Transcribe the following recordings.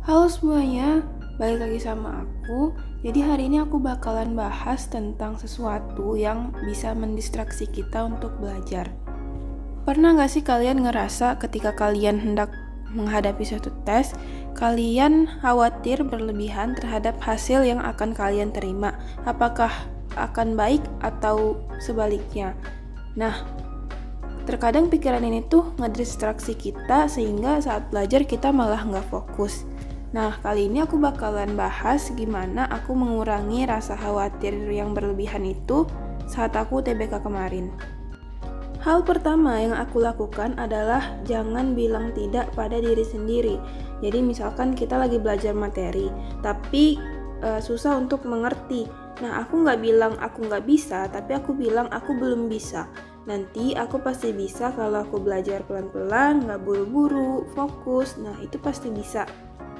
Halo semuanya, balik lagi sama aku. Jadi hari ini aku bakalan bahas tentang sesuatu yang bisa mendistraksi kita untuk belajar. Pernah gak sih kalian ngerasa ketika kalian hendak menghadapi suatu tes, kalian khawatir berlebihan terhadap hasil yang akan kalian terima? Apakah akan baik atau sebaliknya? Nah, terkadang pikiran ini tuh ngedistraksi kita sehingga saat belajar kita malah nggak fokus. Nah, kali ini aku bakalan bahas gimana aku mengurangi rasa khawatir yang berlebihan itu saat aku UTBK kemarin. Hal pertama yang aku lakukan adalah jangan bilang tidak pada diri sendiri. Jadi misalkan kita lagi belajar materi, tapi susah untuk mengerti. Nah, aku nggak bilang aku nggak bisa, tapi aku bilang aku belum bisa. Nanti aku pasti bisa kalau aku belajar pelan-pelan, nggak buru-buru, fokus. Nah, itu pasti bisa.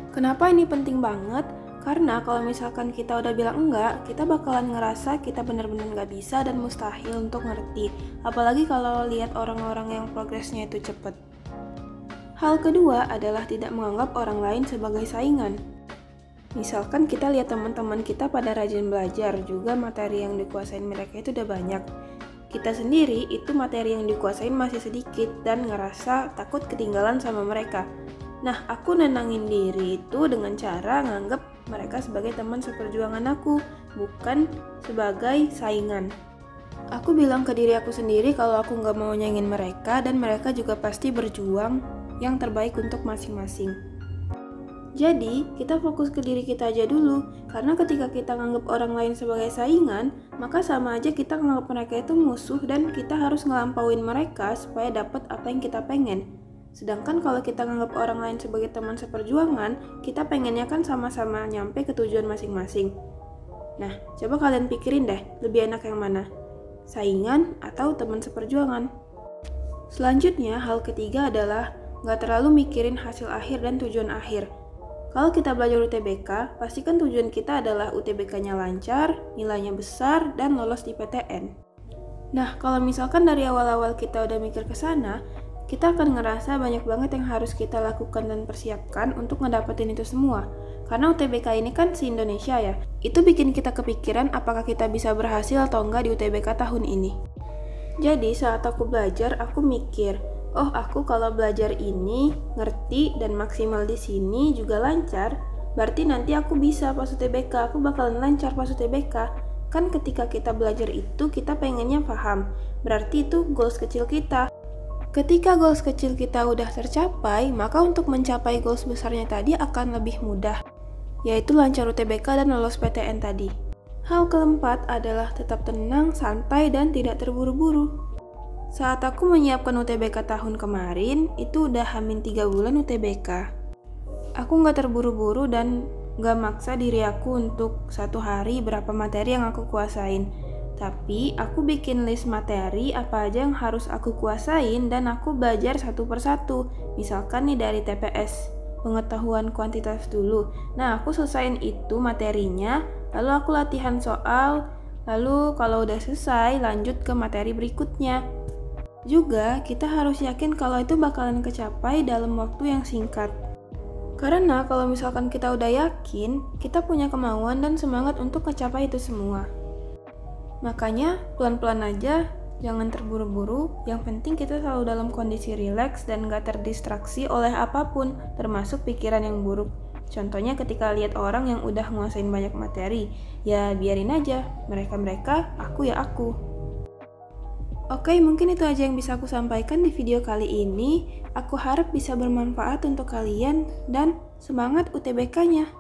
Kenapa ini penting banget? Karena kalau misalkan kita udah bilang enggak, kita bakalan ngerasa kita benar-benar nggak bisa dan mustahil untuk ngerti. Apalagi kalau lihat orang-orang yang progresnya itu cepet. Hal kedua adalah tidak menganggap orang lain sebagai saingan. Misalkan kita lihat teman-teman kita pada rajin belajar, juga materi yang dikuasain mereka itu udah banyak. Kita sendiri itu materi yang dikuasain masih sedikit dan ngerasa takut ketinggalan sama mereka. Nah, aku nenangin diri itu dengan cara nganggap mereka sebagai teman seperjuangan aku, bukan sebagai saingan. Aku bilang ke diri aku sendiri kalau aku nggak mau nyaingin mereka dan mereka juga pasti berjuang yang terbaik untuk masing-masing. Jadi, kita fokus ke diri kita aja dulu, karena ketika kita nganggap orang lain sebagai saingan, maka sama aja kita nganggap mereka itu musuh dan kita harus ngelampauin mereka supaya dapat apa yang kita pengen. Sedangkan kalau kita nganggap orang lain sebagai teman seperjuangan, kita pengennya kan sama-sama nyampe ke tujuan masing-masing. Nah, coba kalian pikirin deh, lebih enak yang mana? Saingan atau teman seperjuangan? Selanjutnya, hal ketiga adalah nggak terlalu mikirin hasil akhir dan tujuan akhir. Kalau kita belajar UTBK, pastikan tujuan kita adalah UTBK-nya lancar, nilainya besar, dan lolos di PTN. Nah, kalau misalkan dari awal-awal kita udah mikir ke sana, kita akan ngerasa banyak banget yang harus kita lakukan dan persiapkan untuk ngedapetin itu semua. Karena UTBK ini kan se-Indonesia ya, itu bikin kita kepikiran apakah kita bisa berhasil atau enggak di UTBK tahun ini. Jadi saat aku belajar, aku mikir, oh aku kalau belajar ini, ngerti dan maksimal di sini juga lancar, berarti nanti aku bisa pas UTBK, aku bakalan lancar pas UTBK. Kan ketika kita belajar itu, kita pengennya paham, berarti itu goals kecil kita. Ketika goals kecil kita udah tercapai, maka untuk mencapai goals besarnya tadi akan lebih mudah, yaitu lancar UTBK dan lolos PTN tadi. Hal keempat adalah tetap tenang, santai, dan tidak terburu-buru. Saat aku menyiapkan UTBK tahun kemarin, itu udah hamin 3 bulan UTBK. Aku nggak terburu-buru dan nggak maksa diri aku untuk satu hari berapa materi yang aku kuasain. Tapi aku bikin list materi apa aja yang harus aku kuasain dan aku belajar satu persatu. Misalkan nih dari TPS, pengetahuan kuantitas dulu. Nah, aku selesaiin itu materinya, lalu aku latihan soal, lalu kalau udah selesai lanjut ke materi berikutnya. Juga kita harus yakin kalau itu bakalan kecapai dalam waktu yang singkat. Karena kalau misalkan kita udah yakin, kita punya kemauan dan semangat untuk mencapai itu semua. Makanya pelan-pelan aja, jangan terburu-buru. Yang penting kita selalu dalam kondisi rileks dan gak terdistraksi oleh apapun, termasuk pikiran yang buruk. Contohnya ketika lihat orang yang udah nguasain banyak materi, ya biarin aja, mereka-mereka, aku ya aku. Oke, mungkin itu aja yang bisa aku sampaikan di video kali ini. Aku harap bisa bermanfaat untuk kalian dan semangat UTBK-nya.